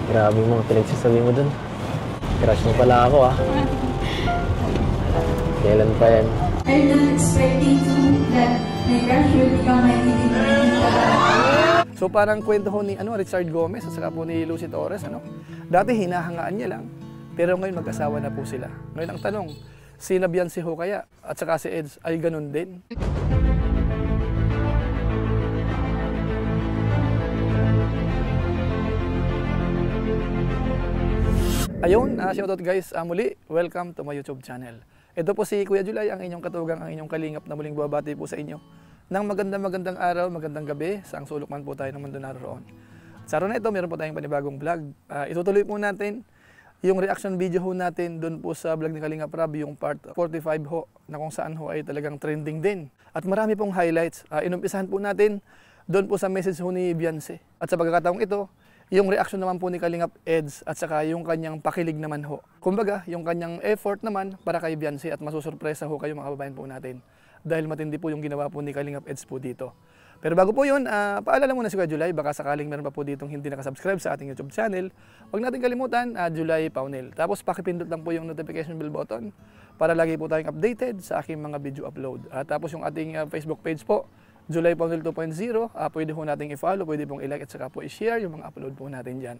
Grabe yung mga pinagsasabi mo dun. Crush mo pala ako ah. Kailan pa yan? I'm not expecting to that my crush will become my delivery. So parang kwento ho ni Richard Gomez at saka po ni Lucy Torres. Dati hinahangaan niya lang, pero ngayon mag-asawa na po sila. Ngayon ang tanong, si Beyonce ho kaya at saka si Eds ay ganun din? Ayun, shoutout guys, muli, welcome to my YouTube channel. Ito po si Kuya Julay, ang inyong katugang, ang inyong kalingap na muling bumabati po sa inyo ng magandang araw, magandang gabi, saang sulok man po tayo ng mundo naroon. Sa araw na ito, meron po tayong panibagong vlog. Itutuloy po natin yung reaction video ho natin doon po sa vlog ni Kalingap Rab, yung part 45 ho, na kung saan ho ay talagang trending din. At marami pong highlights. Inumpisahan po natin doon po sa message ho ni Beyonce. At sa pagkakataong ito, yung reaction naman po ni Kalingap Eds at saka yung kanyang pakilig naman ho. Kumbaga, yung kanyang effort naman para kay Beyonce at masusurpresa ho kayo mga kababayan po natin. Dahil matindi po yung ginawa po ni Kalingap Eds po dito. Pero bago po yun, paalala muna si Kuya Julay, baka sakaling meron pa po ditong hindi nakasubscribe sa ating YouTube channel. Huwag natin kalimutan, Julay Paunil. Tapos pakipindot lang po yung notification bell button para lagi po tayong updated sa aking mga video upload. Tapos yung ating Facebook page po, Julay Paunil 2.0, pwede po natin i-follow, pwede pong i-like at saka po i-share yung mga upload po natin dyan.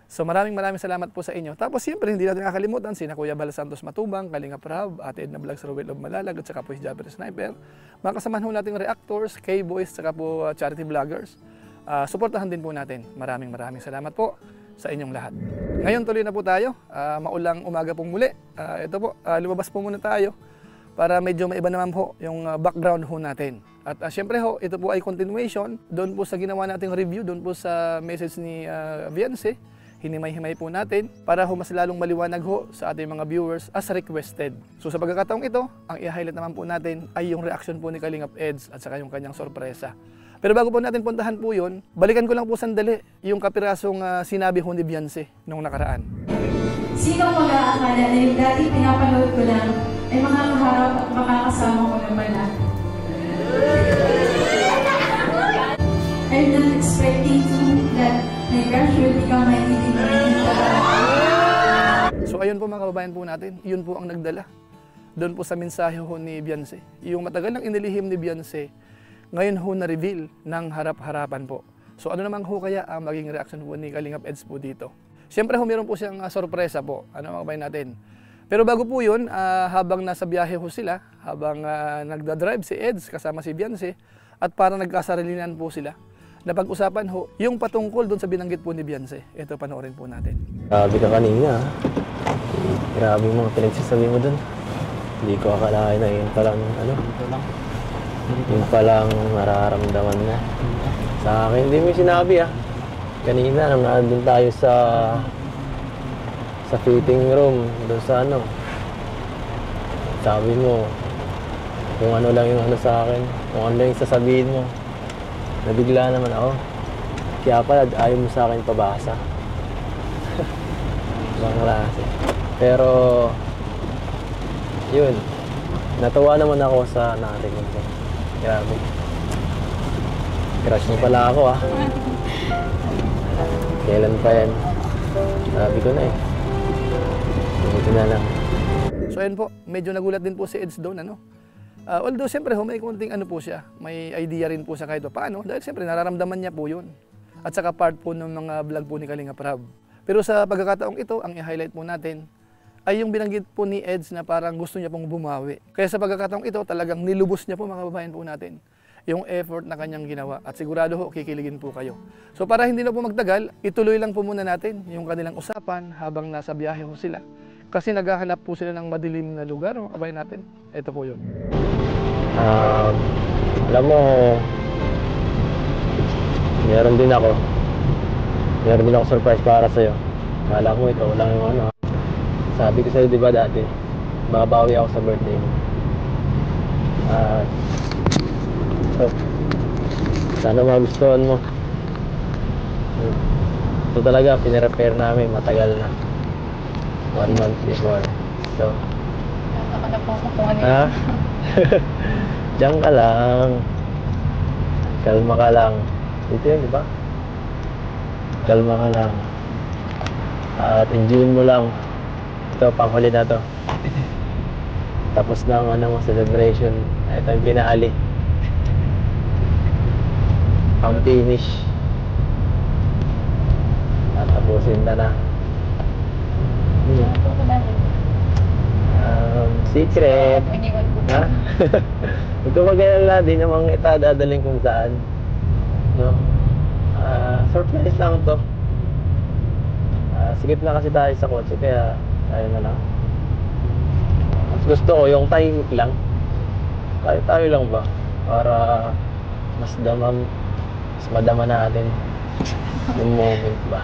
So maraming salamat po sa inyo. Tapos siyempre hindi natin nakakalimutan sina Kuya Bal Santos Matubang, Kalingap Rab, Ate Edna Vlogs, Rowell of Malalag at saka po si Jabber Sniper. Mga kasamahan ho nating reactors, K-Boys, at saka po charity vloggers. Suportahan din po natin. Maraming salamat po sa inyong lahat. Ngayon tuloy na po tayo. Maulang umaga pong muli. Ito po, lumabas po muna tayo para medyo maiba naman po yung background ho natin. At siyempre ho, ito po ay continuation doon po sa ginawa nating review, doon po sa message ni Beyonce. Hinimay-himay po natin para ho mas lalong maliwanag ho sa ating mga viewers as requested. So sa pagkakataong ito, ang i-highlight naman po natin ay yung reaction po ni Kalingap Eds at saka yung kanyang sorpresa. Pero bago po natin puntahan po yun, balikan ko lang po sandali yung kapirasong sinabi ho ni Beyonce nung nakaraan. Sino mag-aakala na yung dati pinapanood ko lang ay makakaharap at makakasama ko naman na. I'm not expecting to that my crush will become my delivery. So ayun po mga kababayan po natin, yun po ang nagdala doon po sa mensahe ho ni Beyonce. Yung matagal nang inilihim ni Beyonce, ngayon ho na-reveal ng harap-harapan po. So ano naman ho kaya ang maging reaction po ni Kalingap Eds po dito? Siyempre ho meron po siyang sorpresa po, mga kababayan natin. Pero bago po yun, habang nasa biyahe ho sila, habang nagdadrive si Eds kasama si Beyonce, at parang nagkasarilinan po sila, napag-usapan ho yung patungkol doon sa binanggit po ni Beyonce. Ito, panoorin po natin. Grabe ka kanina. Grabe yung mga pinagsasabi mo dun. Hindi ko akalain na yun palang, yun palang nararamdaman na. Sa akin, hindi mo sinabi Kanina, nung nandun tayo sa fitting room, doon sa sabi mo, kung ano lang yung sa akin, kung ano lang yung sasabihin mo. Nabigla naman ako. Kaya pala, ayaw mo sa akin pabasa. Ibang klase. Pero, yun. Natuwa naman ako sa narinig ko. Grabe. Crush mo pala ako Kailan pa yan? Sabi ko na Buti na lang. So ayun po, medyo nagulat din po si Eds doon, although siyempre may konting po siya, may idea rin po siya kahit paano, dahil siyempre nararamdaman niya po yun. At saka part po ng mga vlog po ni Kalingap Rab. Pero sa pagkakataong ito, ang i-highlight po natin ay yung binanggit po ni Eds na parang gusto niya pong bumawi. Kaya sa pagkakataong ito, talagang nilubos niya po mga kababayan po natin yung effort na kanyang ginawa. At sigurado ho, kikiligin po kayo. So para hindi na po magtagal, ituloy lang po muna natin yung kanilang usapan habang nasa biyahe ho sila. Kasi naghahanap po sila ng madilim na lugar, mga kabayan natin. Ito po yun. Alam mo, meron din ako surprise para sa'yo. Kala ko ito lang yung sabi ko sa'yo, di ba dati, babawi ako sa birthday mo. So, sana magustuhan mo. Ito talaga, pinirepair namin matagal na. 1 month before. So, diyan ka lang. Kalma ka lang. Dito yun, di ba? Kalma ka lang. At enjoyin mo lang. Ito, panghuli na to. Tapos na ang ano mo, celebration. Ito yung pinali. Pang finish. Tatapusin na. Secret. Ha? Huwag ka mag-alala, di namang itadadaling kung saan. No? Surprise lang to. Sigip na kasi tayo sa kotse, kaya tayo na lang. Mas gusto ko yung timing lang. Tayo lang ba? Para mas madama natin yung moment ba?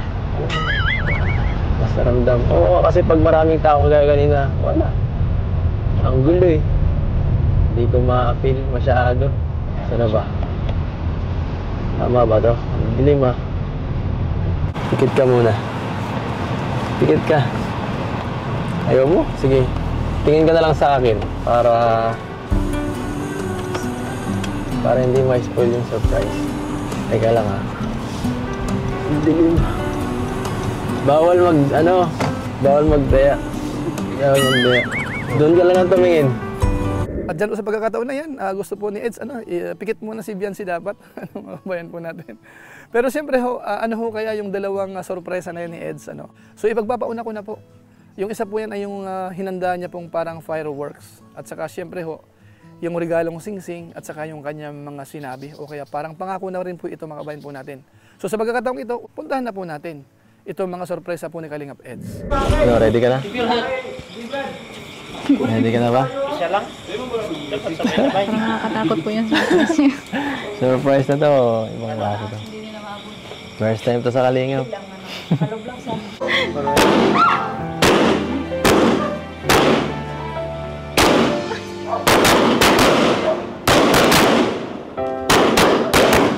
Mas naramdam. Oo, kasi pag maraming tao kaya kanina, wala. Ang gulo eh. Hindi ko ma-feel masyado. Sana ba? Tama ba to? Ang dilim ah. Pikit ka muna. Pikit ka. Ayaw mo? Sige. Tingin ka na lang sa akin para hindi ma-spoil yung surprise. Teka lang ha. Ang dilim. Bawal magdaya. Bawal magdaya. Doon ka lang ang tumingin. At dyan sa pagkakataon na yan, gusto po ni Eds, pikit muna si Biancy dapat. Bayan po natin. Pero siyempre ano ho kaya yung dalawang sorpresa na yan ni Eds, So ipagpapauna ko na po. Yung isa po yan ay yung hinanda niya pong parang fireworks. At saka siyempre yung regalong sing-sing at saka yung kanyang mga sinabi. O kaya parang pangako na rin po ito mga kabayan po natin. So sa pagkakataong ito, puntahan na po natin itong mga sorpresa po ni Kalingap Eds. Ready ka na? Ready ka na ba? Isa lang. Parang nakakatakot po yung surprise niya. Surprise na to. Ibang klase to. First time to sa Kalingap.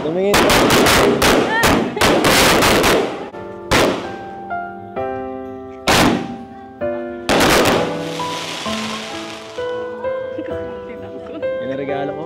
Tumingin ka. Yung regalo ko.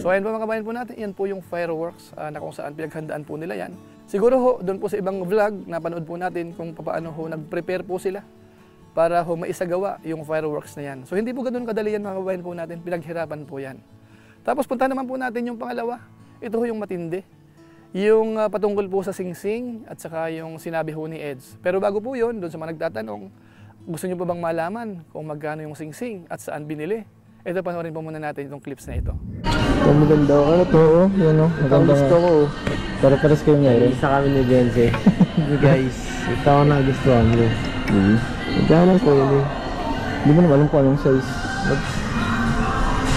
So ayan po mga kabayan po natin, yan po yung fireworks na kung saan pinaghandaan po nila yan. Siguro doon po sa ibang vlog, napanood po natin kung paano nag-prepare po sila para maisagawa yung fireworks na yan. So hindi po ganoon kadali yan mga kabayan po natin, pinaghirapan po yan. Tapos punta naman po natin yung pangalawa, ito yung matindi. Yung patungkol po sa sing-sing at saka yung sinabi ni Eds. Pero bago po yun, doon sa mga nagtatanong, gusto nyo pa bang malaman kung magkano yung sing-sing at saan binili? Ito, panoorin po muna natin itong clips na ito. Ito maganda ako. Ano to? Yan o. Maganda gusto ko. Para pares kayo meron. Isa kami ni Benze. Guys, ito ako nagustuhan mo. Magkano ko yun eh. Hindi mo naman alam kung anong size.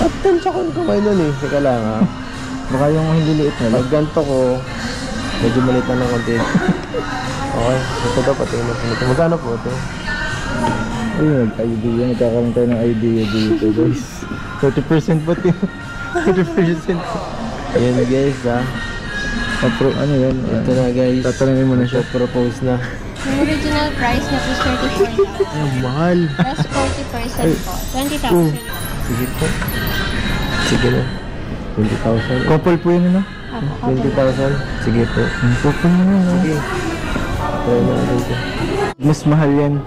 Atensya ko yung kamay nun eh. Teka lang ha. Baka yung hindi liit na lang. Pag ganito ko, medyo maliit na ng konti. Okay. Ito dapat eh. Magkano po ito? Ayun, idea. Nagkakaroon tayo ng idea dito guys. 30% ba ito? 30%. Ayan guys ha. Ano yan? Ito na guys. Tatanungin mo na siya. Propose na. Yung original price niya po is 34,000. Ay, mahal. Plus 40% po, 20,000. Sige po. Sige na. 20,000. Couple po yun, ano? 20,000. Sige po. Couple na yun, ano? Sige. Try na natin ito. Mas mahal yan.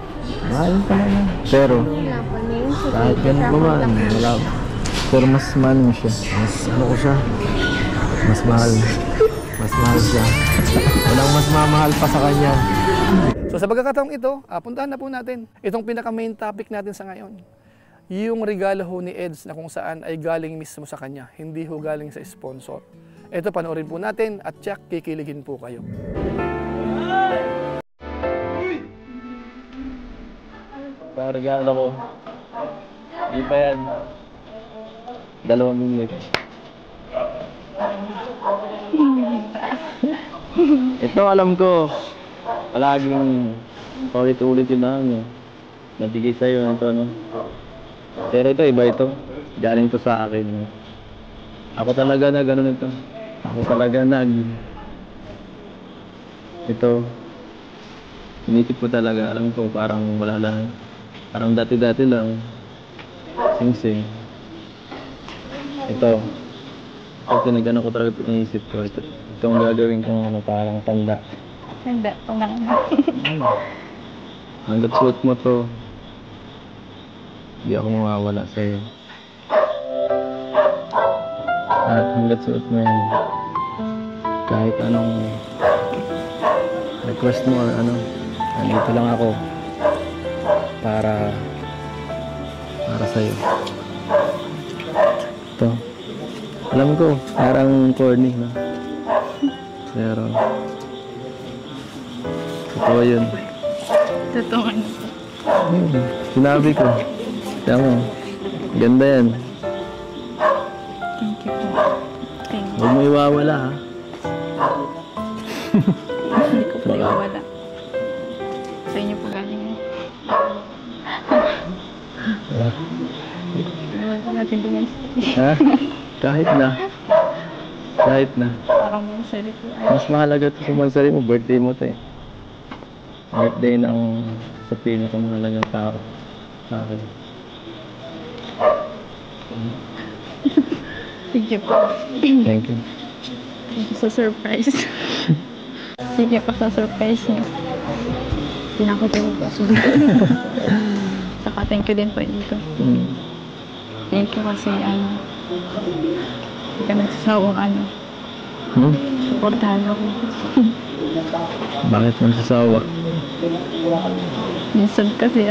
Mahal pala na. Pero, Kahit ganun pa man. Wala. pero mas mahal mo siya. Mas ano ko siya. Mas mahal. Mas mahal siya. Walang mas mamahal pa sa kanya. So sa pagkakataong ito, puntahan na po natin itong pinaka-main topic natin sa ngayon. Yung regalo ni Eds na kung saan ay galing mismo sa kanya, hindi ho galing sa sponsor. Ito, panoorin po natin at tiyak kikiligin po kayo. Para regalo ko. Hindi pa yan. 2 minutes. Ito alam ko. Palaging paulit-ulit yun na ano. Nabigay sa'yo ito ano. Pero ito iba ito. Galing to sa akin. Ako talaga na gano'n ito. Ako talaga ito. Inisip ko talaga, alam ko parang wala lang. Parang dati-dati lang. Sing-sing. Ito. Ito, nag-ano ko talaga inisip ko. Ito ang gagawin kong ano, parang tanda. Handa, tunang. Hanggat suot mo to, hindi ako mawawala sa'yo. At hanggat suot mo yan, kahit anong request mo or ano, nandito lang ako para sa'yo. Ito. Alam ko, parang corny, no? Pero totoo yun. Totoo ano. Sinabi ko. Kaya mo, ganda yan. Thank you po. Thank you. Huwag mo iwawala, ha? Hindi ko po iwawala. Sa inyo po galing eh. Iwala natin dumansari. Ha? Kahit na. Kahit na. Parang mansari po. Mas mahalaga ito sa mansari mo. Birthday mo ito eh. Birthday ng sa pinakamahalagang tao sa akin. Thank you po. Thank you. Thank you sa surprise. Thank you po sa surprise niyo. Pinakatulog po. Saka thank you din po dito. Thank you kasi hindi ka nagsasawang supportahan ako. Bakit magsasawa? Minsan kasi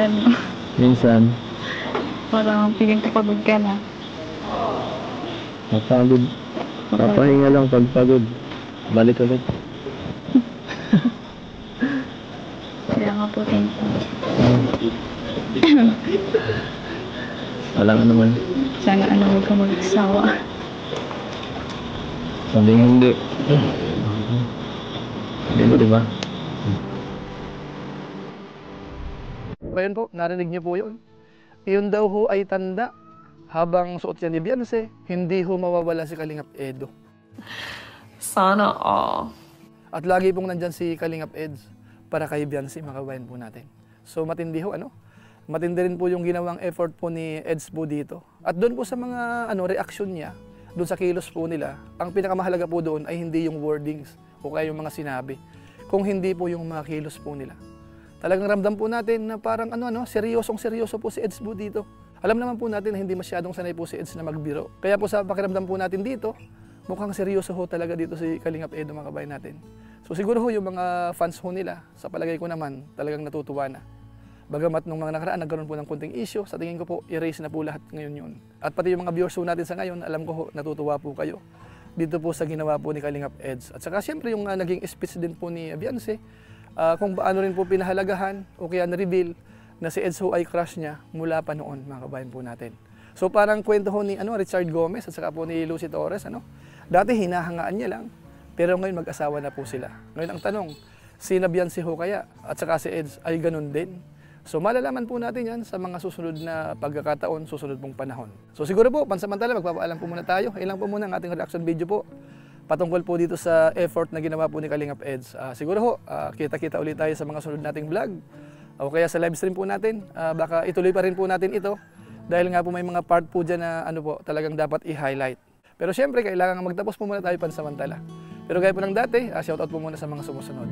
Minsan, parang piging kapagod ka na. mapagod. Papahinga lang pag pagod. Balik ulit. Kaya nga po, thank you. Wala nga naman. Sana huwag ka magsawa. Sabing hindi. Hindi, diba? Ayun po, narinig niyo po yun. Iyon daw ho ay tanda. Habang suot yan ni Beyonce, hindi ho mawawala si Kalingap Edo. Sana all. At lagi pong nandyan si Kalingap Eds para kay Beyonce, mga kabayan po natin. So matindi ho, matindi rin po yung ginawang effort po ni Eds po dito. At doon po sa mga reaction niya, doon sa kilos po nila, ang pinakamahalaga po doon ay hindi yung wordings o kaya yung mga sinabi, kung hindi po yung mga kilos po nila. Talagang ramdam po natin na parang seryosong-seryoso po si Eds po dito. Alam naman po natin na hindi masyadong sanay po si Eds na magbiro. Kaya po sa pakiramdam po natin dito, mukhang seryoso ho talaga dito si Kalingap Edo, mga kabayan natin. So siguro ho yung mga fans ho nila, sa palagay ko naman, talagang natutuwa na. Bagamat nung mga nakaraan, nagkaroon po ng kunting issue, sa tingin ko po, erase na po lahat ngayon yun. At pati yung mga viewers ho natin sa ngayon, alam ko ho, natutuwa po kayo dito po sa ginawa po ni Kalingap Eds. At saka siyempre yung naging speech din po ni Beyonce, kung paano rin po pinahalagahan o kaya na-reveal na si Eds ho ay crush niya mula pa noon, mga kabayan po natin. So parang kwento ho ni Richard Gomez at saka po ni Lucy Torres, dati hinahangaan niya lang, pero ngayon mag-asawa na po sila. Ngayon ang tanong, si Beyonce ho kaya at saka si Eds ay ganun din? So malalaman po natin yan sa mga susunod na pagkakataon, susunod pong panahon. So siguro po, pansamantala, magpapaalam po muna tayo. Ilang po muna ang ating reaction video po patungkol po dito sa effort na ginawa po ni Kalingap Eds. Siguro ho, kita-kita ulit tayo sa mga sunod nating vlog. O kaya sa live stream po natin, baka ituloy pa rin po natin ito dahil nga po may mga part po dyan na talagang dapat i-highlight. Pero syempre, kailangan magtapos po muna tayo pansamantala. Pero gaya po ng dati, shoutout po muna sa mga sumusunod.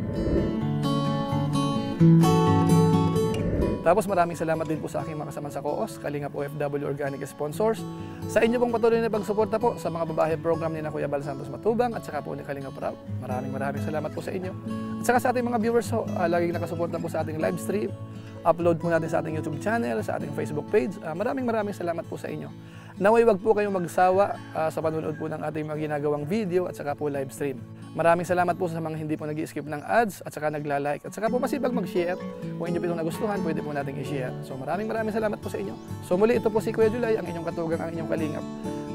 Tapos maraming salamat din po sa aking mga kasama sa COOS, Kalingap OFW Organic Sponsors. Sa inyo pong patuloy na pagsuporta po sa mga babae program ni Kuya Bal Santos Matubang at saka po ni Kalingap Rab. Maraming salamat po sa inyo. At saka sa ating mga viewers ho, laging nakasuporta po sa ating live stream. Upload po natin sa ating YouTube channel, sa ating Facebook page. Maraming salamat po sa inyo. Naway wag po kayong magsawa sa panonood po ng ating mga ginagawang video at saka po live stream. Maraming salamat po sa mga hindi po nag-i-skip ng ads at saka nagla-like at saka po masipag mag-share. Kung inyo po itong nagustuhan, pwede po nating i-share. So maraming salamat po sa inyo. So muli, ito po si Kuya Julay, ang inyong katugang, ang inyong kalingap.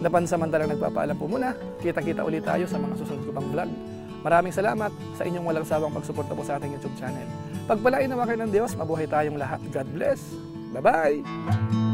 Na pansamantalang nagpapaalam po muna. Kita-kita ulit tayo sa mga susunod ko pang vlog. Maraming salamat sa inyong walang sawang pagsuporta po sa ating YouTube channel. Pagpalain naman kayo ng Diyos, mabuhay tayong lahat. God bless. Bye-bye!